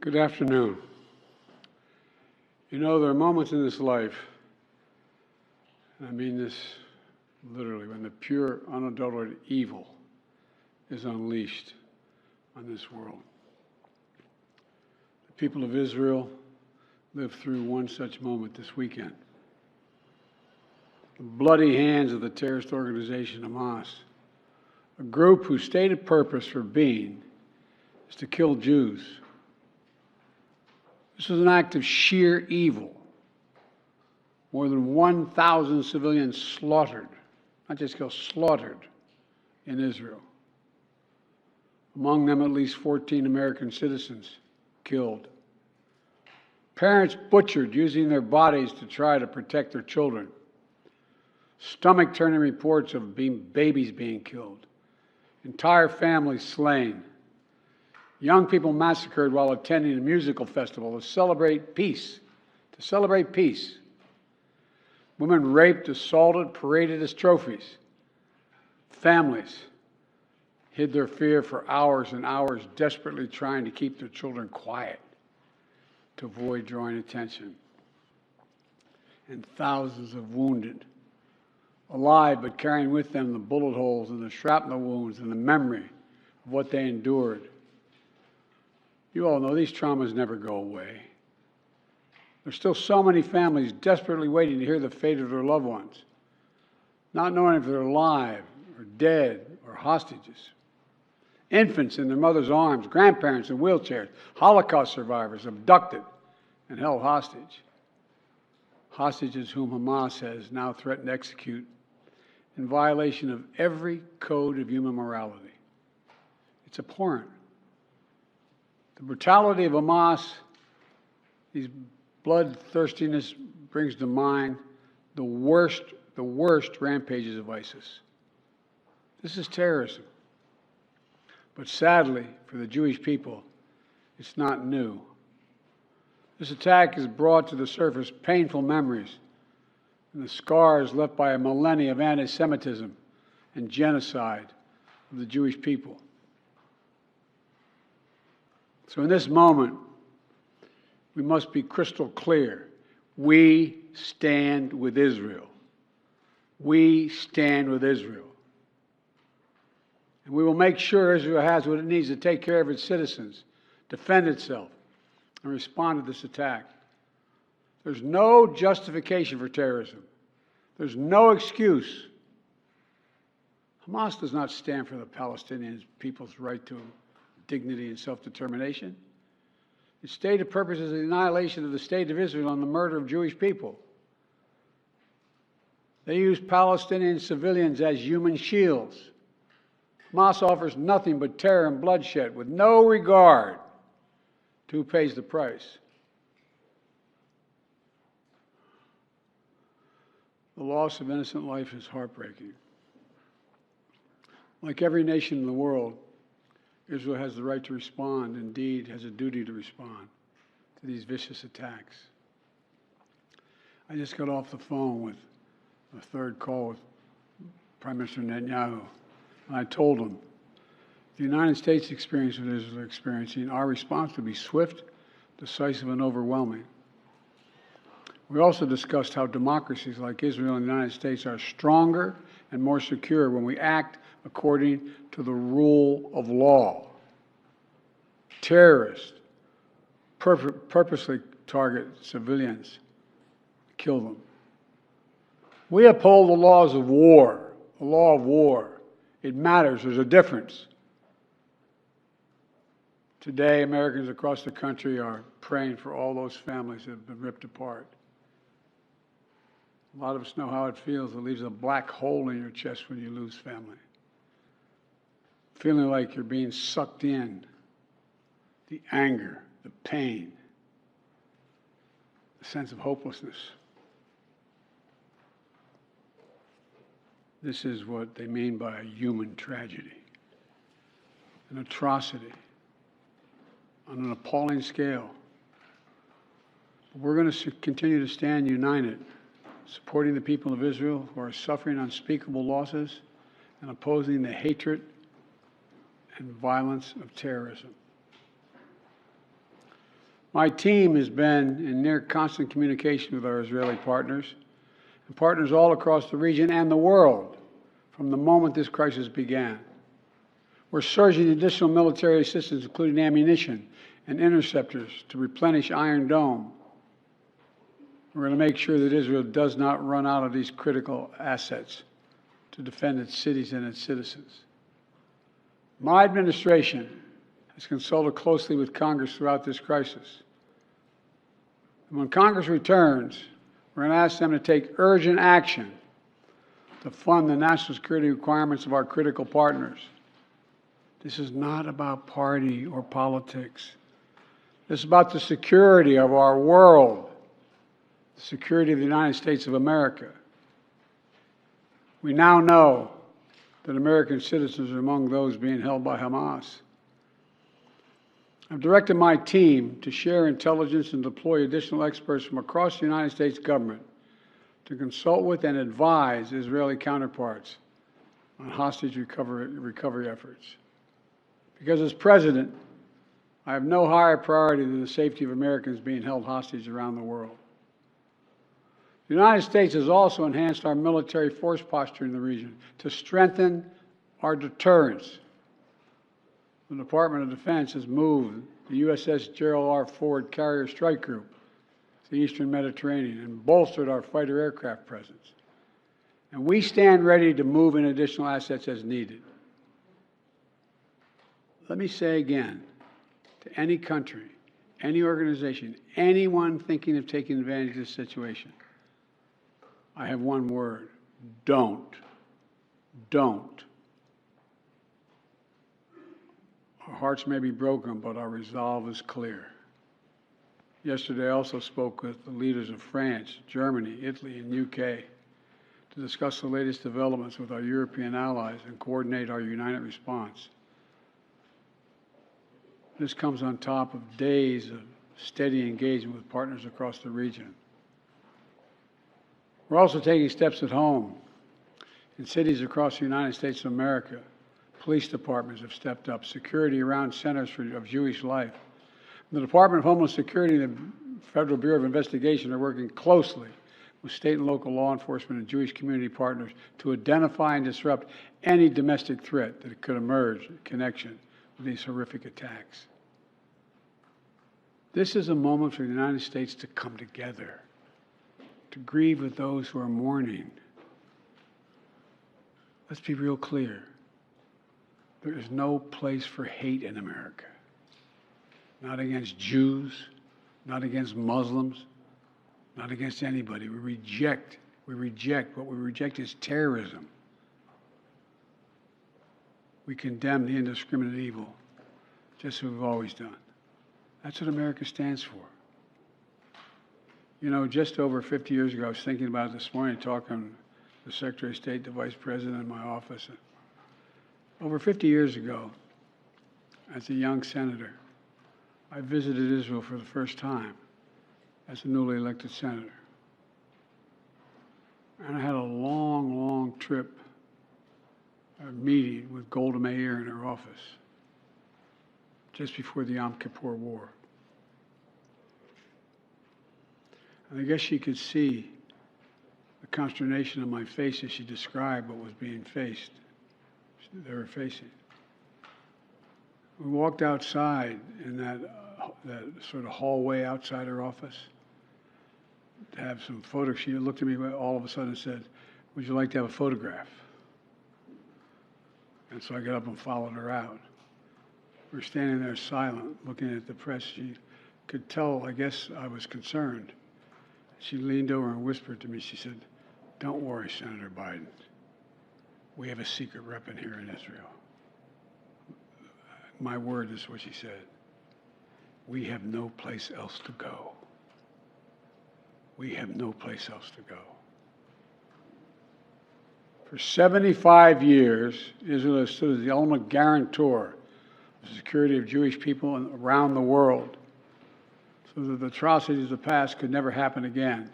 Good afternoon. You know, there are moments in this life, and I mean this literally, when the pure, unadulterated evil is unleashed on this world. The people of Israel lived through one such moment this weekend. The bloody hands of the terrorist organization Hamas, a group whose stated purpose for being is to kill Jews. This was an act of sheer evil. More than 1,000 civilians slaughtered, not just killed, slaughtered in Israel. Among them, at least 14 American citizens killed. Parents butchered, using their bodies to try to protect their children. Stomach-turning reports of babies being killed. Entire families slain. Young people massacred while attending a musical festival to celebrate peace. Women raped, assaulted, paraded as trophies. Families hid their fear for hours and hours, desperately trying to keep their children quiet to avoid drawing attention. And thousands of wounded, alive but carrying with them the bullet holes and the shrapnel wounds and the memory of what they endured. You all know these traumas never go away. There's still so many families desperately waiting to hear the fate of their loved ones, not knowing if they're alive or dead or hostages. Infants in their mother's arms, grandparents in wheelchairs, Holocaust survivors abducted and held hostage. Hostages whom Hamas has now threatened to execute in violation of every code of human morality. It's abhorrent. The brutality of Hamas, these bloodthirstiness brings to mind the worst rampages of ISIS. This is terrorism. But sadly, for the Jewish people, it's not new. This attack has brought to the surface painful memories and the scars left by a millennia of anti-Semitism and genocide of the Jewish people. So in this moment, we must be crystal clear. We stand with Israel. We stand with Israel. And we will make sure Israel has what it needs to take care of its citizens, defend itself, and respond to this attack. There's no justification for terrorism. There's no excuse. Hamas does not stand for the Palestinian people's right to dignity and self-determination. Its stated purpose is the annihilation of the state of Israel and the murder of Jewish people. They use Palestinian civilians as human shields. Hamas offers nothing but terror and bloodshed with no regard to who pays the price. The loss of innocent life is heartbreaking. Like every nation in the world, Israel has the right to respond, indeed has a duty to respond to these vicious attacks. I just got off the phone with a third call with Prime Minister Netanyahu, and I told him, the United States experience what Israel is experiencing, our response will be swift, decisive, and overwhelming. We also discussed how democracies like Israel and the United States are stronger and more secure when we act according to the rule of law. Terrorists purposely target civilians, kill them. We uphold the laws of war, the law of war. It matters. There's a difference. Today, Americans across the country are praying for all those families that have been ripped apart. A lot of us know how it feels. It leaves a black hole in your chest when you lose family. Feeling like you're being sucked in. The anger, the pain, the sense of hopelessness. This is what they mean by a human tragedy, an atrocity on an appalling scale. But we're going to continue to stand united, supporting the people of Israel who are suffering unspeakable losses and opposing the hatred and violence of terrorism. My team has been in near constant communication with our Israeli partners and partners all across the region and the world from the moment this crisis began. We're surging additional military assistance, including ammunition and interceptors, to replenish Iron Dome. We're going to make sure that Israel does not run out of these critical assets to defend its cities and its citizens. My administration has consulted closely with Congress throughout this crisis. And when Congress returns, we're going to ask them to take urgent action to fund the national security requirements of our critical partners. This is not about party or politics. This is about the security of our world, the security of the United States of America. We now know that American citizens are among those being held by Hamas. I've directed my team to share intelligence and deploy additional experts from across the United States government to consult with and advise Israeli counterparts on hostage recovery efforts. Because as president, I have no higher priority than the safety of Americans being held hostage around the world. The United States has also enhanced our military force posture in the region to strengthen our deterrence. The Department of Defense has moved the USS Gerald R. Ford Carrier Strike Group to the Eastern Mediterranean and bolstered our fighter aircraft presence. And we stand ready to move in additional assets as needed. Let me say again, to any country, any organization, anyone thinking of taking advantage of this situation, I have one word: don't. Don't. Our hearts may be broken, but our resolve is clear. Yesterday, I also spoke with the leaders of France, Germany, Italy, and UK to discuss the latest developments with our European allies and coordinate our united response. This comes on top of days of steady engagement with partners across the region. We're also taking steps at home. In cities across the United States of America, police departments have stepped up. Security around centers of Jewish life. The Department of Homeland Security and the Federal Bureau of Investigation are working closely with state and local law enforcement and Jewish community partners to identify and disrupt any domestic threat that could emerge in connection with these horrific attacks. This is a moment for the United States to come together, to grieve with those who are mourning. Let's be real clear. There is no place for hate in America. Not against Jews, not against Muslims, not against anybody. We reject. What we reject is terrorism. We condemn the indiscriminate evil, just as we've always done. That's what America stands for. You know, just over 50 years ago, I was thinking about it this morning, talking to the Secretary of State, the Vice President in my office. Over 50 years ago, as a young senator, I visited Israel for the first time as a newly elected senator. And I had a long, long trip, a meeting with Golda Meir in her office just before the Yom Kippur War. And I guess she could see the consternation on my face as she described what was being faced. They were facing. We walked outside in that sort of hallway outside her office to have some photos. She looked at me all of a sudden and said, "Would you like to have a photograph?" And so I got up and followed her out. We were standing there silent, looking at the press. She could tell, I guess, I was concerned. She leaned over and whispered to me, she said, "Don't worry, Senator Biden. We have a secret rep in here in Israel." My word is what she said. We have no place else to go. We have no place else to go. For 75 years, Israel has stood as the ultimate guarantor of the security of Jewish people around the world, so that the atrocities of the past could never happen again.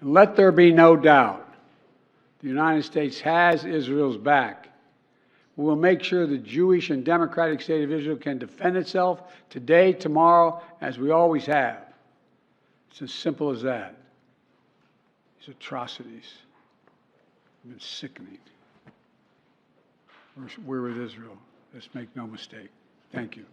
And let there be no doubt, the United States has Israel's back. We will make sure the Jewish and democratic state of Israel can defend itself today, tomorrow, as we always have. It's as simple as that. These atrocities have been sickening. We're with Israel. Let's make no mistake. Thank you.